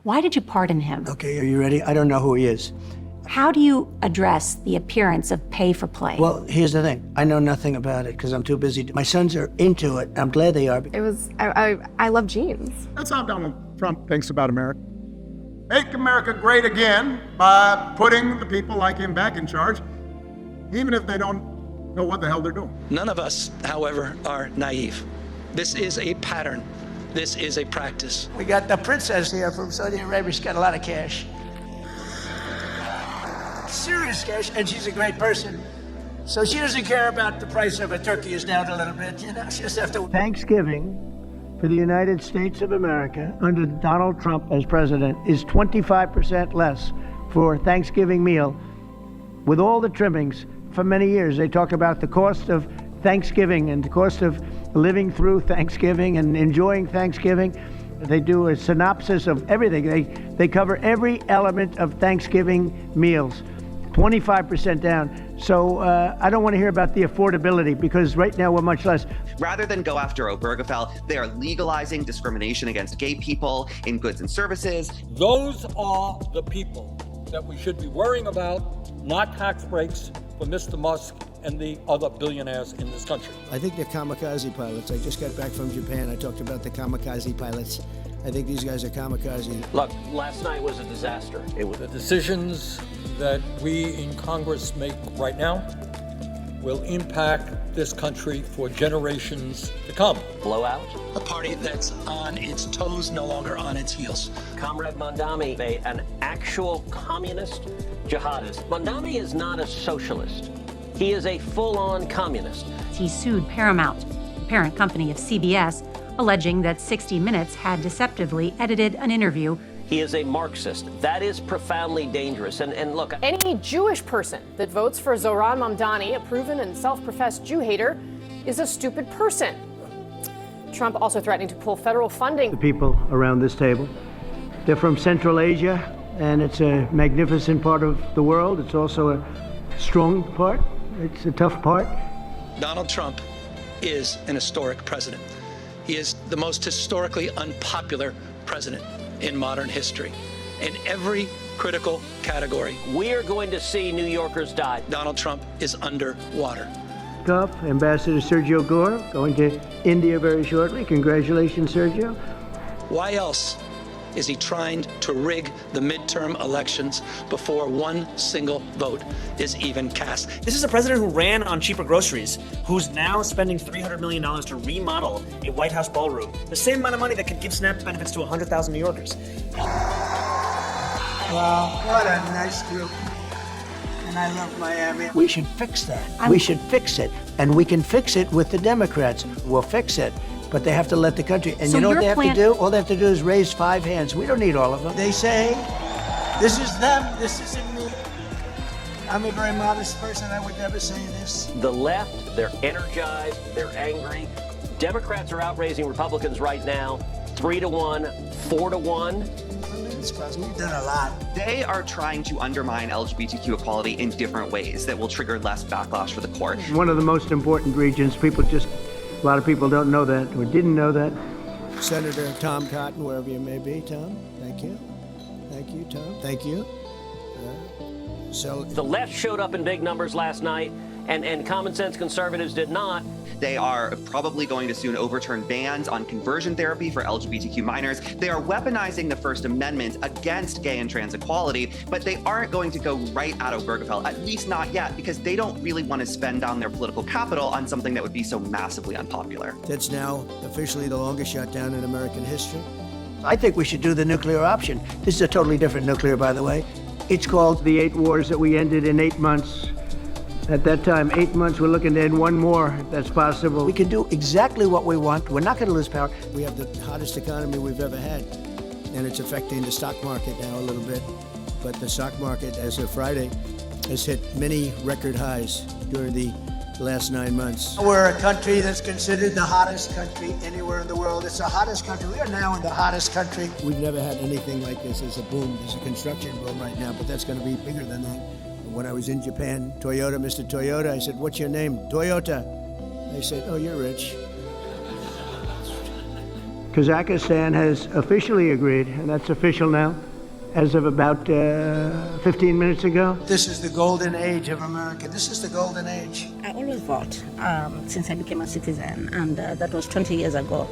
Why did you pardon him? Okay, are you ready? I don't know who he is. How do you address the appearance of pay for play? Well, here's the thing. I know nothing about it because I'm too busy. My sons are into it. I'm glad they are. I love jeans. That's how Donald Trump thinks about America. Make America great again by putting the people like him back in charge, even if they don't know what the hell they're doing. None of us, however, are naive. This is a pattern. This is a practice. We got the princess here from Saudi Arabia. She's got a lot of cash. Serious cash, and she's a great person. So she doesn't care about the price of a turkey is down a little bit, you know, she just have to. Thanksgiving for the United States of America under Donald Trump as president is 25% less for Thanksgiving meal with all the trimmings. For many years, they talk about the cost of Thanksgiving and the cost of living through Thanksgiving and enjoying Thanksgiving. They do a synopsis of everything. They cover every element of Thanksgiving meals. 25% down. So I don't want to hear about the affordability because right now we're much less. Rather than go after Obergefell, they are legalizing discrimination against gay people in goods and services. Those are the people that we should be worrying about, not tax breaks for Mr. Musk and the other billionaires in this country. I think they're kamikaze pilots. I just got back from Japan. I talked about the kamikaze pilots. I think these guys are kamikaze. Look, last night was a disaster. The decisions that we in Congress make right now will impact this country for generations to come. Blowout. A party that's on its toes, no longer on its heels. Comrade Mamdani, an actual communist jihadist. Mamdani is not a socialist. He is a full-on communist. He sued Paramount, the parent company of CBS, alleging that 60 Minutes had deceptively edited an interview. He is a Marxist. That is profoundly dangerous. And look, Any Jewish person that votes for Zohran Mamdani, a proven and self-professed Jew hater, is a stupid person. Trump also threatening to pull federal funding. The people around this table, they're from Central Asia, and it's a magnificent part of the world. It's also a strong part. It's a tough part. Donald Trump is an historic president. He is the most historically unpopular president in modern history. In every critical category, we are going to see New Yorkers die. Donald Trump is underwater. Ambassador Sergio Gore going to India very shortly. Congratulations, Sergio. Why else is he trying to rig the midterm elections before one single vote is even cast? This is a president who ran on cheaper groceries, who's now spending $300 million to remodel a White House ballroom. The same amount of money that could give SNAP benefits to 100,000 New Yorkers. Wow, what a nice group. And I love Miami. We should fix that. We should fix it. And we can fix it with the Democrats. We'll fix it. But they have to let the country. And So you know what your they have to do? All they have to do is raise 5 hands. We don't need all of them. They say, this is them, this isn't me. I'm a very modest person. I would never say this. The left, they're energized, they're angry. Democrats are outraising Republicans right now, 3-1, 4-1. We've done a lot. They are trying to undermine LGBTQ equality in different ways that will trigger less backlash for the court. One of the most important regions, a lot of people don't know that or didn't know that. Senator Tom Cotton, wherever you may be, Tom. Thank you. Thank you, Tom. Thank you. The left showed up in big numbers last night, and common sense conservatives did not. They are probably going to soon overturn bans on conversion therapy for LGBTQ minors. They are weaponizing the First Amendment against gay and trans equality, but they aren't going to go right at Obergefell, at least not yet, because they don't really want to spend down their political capital on something that would be so massively unpopular. That's now officially the longest shutdown in American history. I think we should do the nuclear option. This is a totally different nuclear, by the way. It's called the 8 wars that we ended in 8 months. At that time, 8 months, we're looking to end 1 more, if that's possible. We can do exactly what we want. We're not going to lose power. We have the hottest economy we've ever had, and it's affecting the stock market now a little bit. But the stock market, as of Friday, has hit many record highs during the last 9 months. We're a country that's considered the hottest country anywhere in the world. It's the hottest country. We are now in the hottest country. We've never had anything like this as a boom. There's a construction boom right now, but that's going to be bigger than that. When I was in Japan, Toyota, Mr. Toyota, I said, what's your name? Toyota. They said, oh, you're rich. Kazakhstan has officially agreed, and that's official now, as of about 15 minutes ago. This is the golden age of America. This is the golden age. I always vote since I became a citizen, and that was 20 years ago.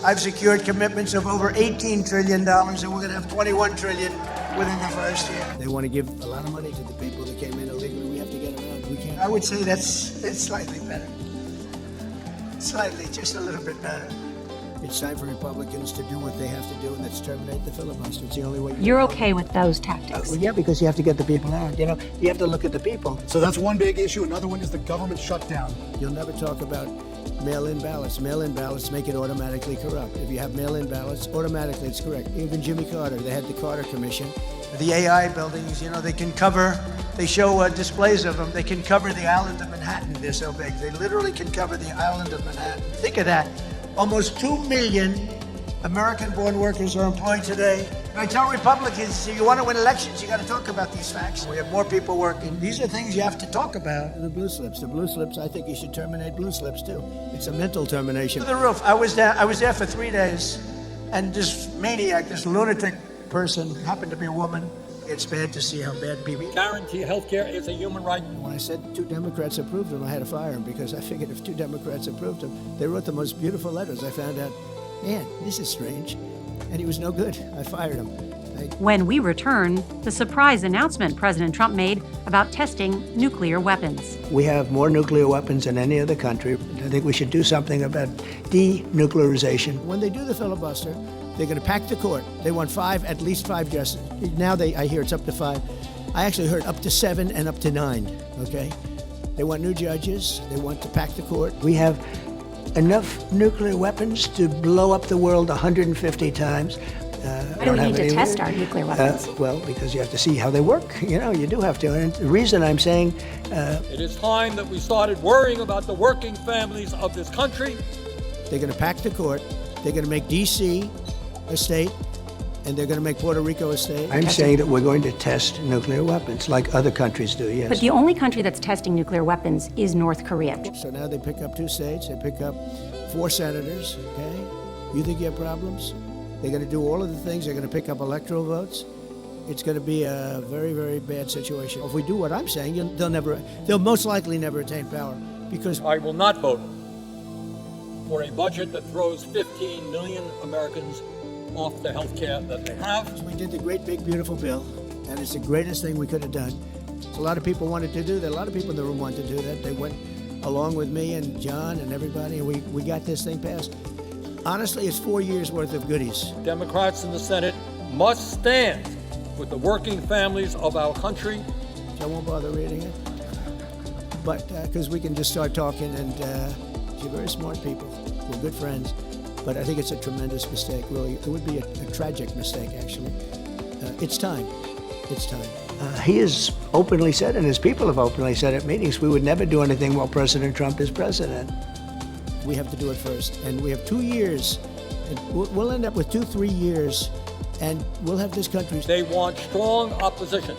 I've secured commitments of over $18 trillion, and we're going to have $21 trillion within the first year. They want to give a lot of money to the people that came in illegally. We have to get around. We can't. I would say it's slightly better. Slightly, just a little bit better. It's time for Republicans to do what they have to do, and that's terminate the filibuster. It's the only way. You're okay with those tactics? Well, yeah, because you have to get the people out. You know, you have to look at the people. So that's one big issue. Another one is the government shutdown. You'll never talk about mail-in ballots. Mail-in ballots make it automatically corrupt. If you have mail-in ballots, automatically it's correct. Even Jimmy Carter, they had the Carter Commission. The AI buildings, you know, they show displays of them. They can cover the island of Manhattan. They're so big. They literally can cover the island of Manhattan. Think of that. Almost 2 million American-born workers are employed today. I tell Republicans, if you want to win elections, you got to talk about these facts. We have more people working. These are things you have to talk about. The blue slips, I think you should terminate blue slips too. It's a mental termination. To the roof. I was there for 3 days, and this maniac, this lunatic person, happened to be a woman. It's bad to see how bad people... Guarantee health care is a human right. When I said 2 Democrats approved him, I had to fire him because I figured if 2 Democrats approved him, they wrote the most beautiful letters. I found out, man, this is strange. And he was no good. I fired him. When we return, the surprise announcement President Trump made about testing nuclear weapons. We have more nuclear weapons than any other country. I think we should do something about denuclearization. When they do the filibuster, they're going to pack the court. They want at least five justices. Now I hear it's up to 5. I actually heard up to 7 and up to 9, okay? They want new judges. They want to pack the court. We have enough nuclear weapons to blow up the world 150 times. Why do we need to test our nuclear weapons? Well, because you have to see how they work. You know, you do have to. And the reason I'm saying... it is time that we started worrying about the working families of this country. They're going to pack the court. They're going to make D.C. a state, and they're going to make Puerto Rico a state. I'm saying that we're going to test nuclear weapons like other countries do, yes. But the only country that's testing nuclear weapons is North Korea. So now they pick up 2 states. They pick up 4 senators, okay? You think you have problems? They're going to do all of the things. They're going to pick up electoral votes. It's going to be a very, very bad situation. If we do what I'm saying, they'll most likely never attain power because... I will not vote for a budget that throws 15 million Americans off the health care that they have. We did the great, big, beautiful bill, and it's the greatest thing we could have done. So a lot of people wanted to do that. A lot of people in the room wanted to do that. They went along with me and John and everybody, and we got this thing passed. Honestly, it's 4 years worth of goodies. Democrats in the Senate must stand with the working families of our country. I won't bother reading it, but because we can just start talking, and you're very smart people. We're good friends, but I think it's a tremendous mistake, really. It would be a tragic mistake, actually. It's time. It's time. He has openly said, and his people have openly said at meetings, we would never do anything while President Trump is president. We have to do it first, and we have 2 years, and we'll end up with 2-3 years, and we'll have this country. They want strong opposition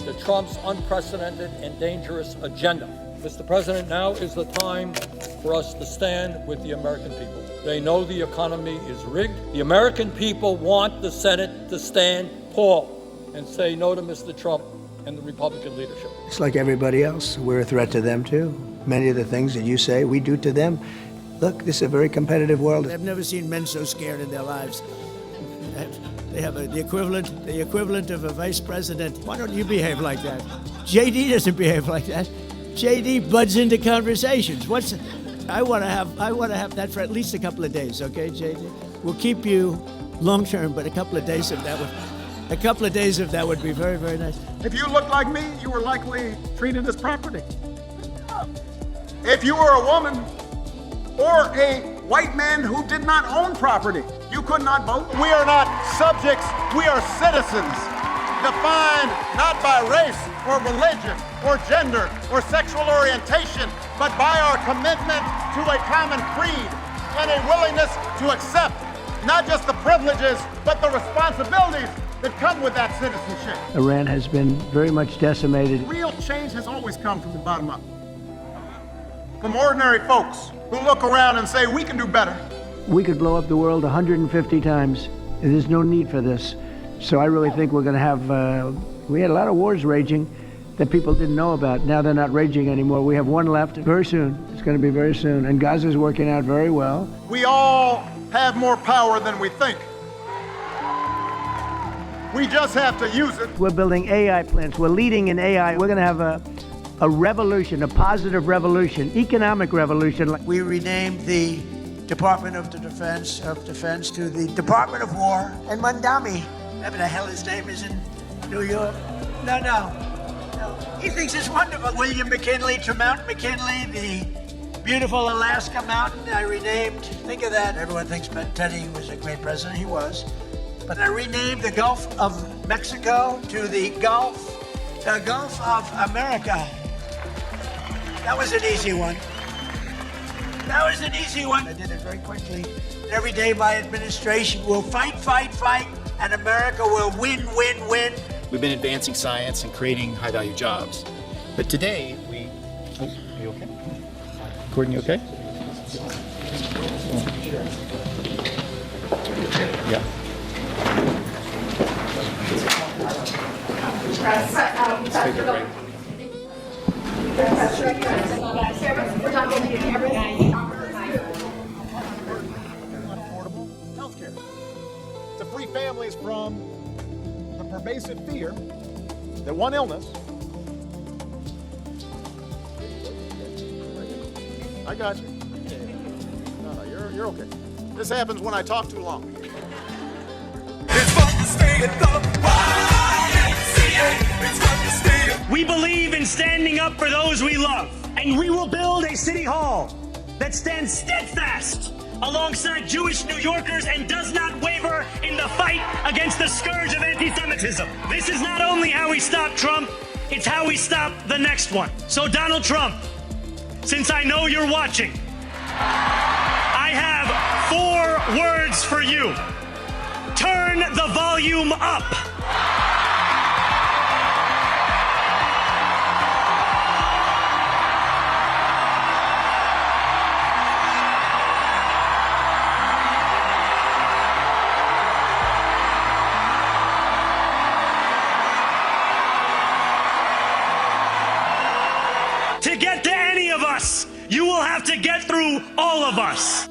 to Trump's unprecedented and dangerous agenda. Mr. President, now is the time for us to stand with the American people. They know the economy is rigged. The American people want the Senate to stand tall and say no to Mr. Trump and the Republican leadership. It's like everybody else. We're a threat to them, too. Many of the things that you say, we do to them. Look, this is a very competitive world. I've never seen men so scared in their lives. They have the equivalent of a vice president. Why don't you behave like that? JD doesn't behave like that. JD butts into conversations. I want to have that for at least a couple of days, okay, JD? We'll keep you long term, but a couple of days of that would be very, very nice. If you look like me, you were likely treated as property. If you were a woman or a white man who did not own property, you could not vote. We are not subjects, we are citizens, defined not by race or religion or gender or sexual orientation, but by our commitment to a common creed and a willingness to accept not just the privileges, but the responsibilities that come with that citizenship. Iran has been very much decimated. Real change has always come from the bottom up. From ordinary folks who look around and say, we can do better. we could blow up the world 150 times. There's no need for this. So I really think we're going to have, we had a lot of wars raging that people didn't know about. Now they're not raging anymore. We have one left very soon. It's going to be very soon. And Gaza's working out very well. We all have more power than we think. We just have to use it. We're building AI plants. We're leading in AI. We're going to have a revolution, a positive revolution, economic revolution. We renamed the Department of Defense to the Department of War. And Mamdani, whatever the hell his name is in New York. No. He thinks it's wonderful. William McKinley, Tremont McKinley, the beautiful Alaska mountain I renamed. Think of that. Everyone thinks Teddy was a great president. He was. But I renamed the Gulf of Mexico to the Gulf of America. That was an easy one. I did it very quickly. Every day my administration will fight, and America will win. We've been advancing science and creating high-value jobs. But today, Oh, are you okay? Gordon, you okay? Yeah. Let's take a break. Unaffordable healthcare to free families from the pervasive fear that one illness. I got you. No, you're okay. This happens when I talk too long. We believe in standing up for those we love, and we will build a city hall that stands steadfast alongside Jewish New Yorkers and does not waver in the fight against the scourge of anti-Semitism. This is not only how we stop Trump, it's how we stop the next one. So Donald Trump, since I know you're watching, I have 4 words for you. Turn the volume up. To get to any of us, you will have to get through all of us.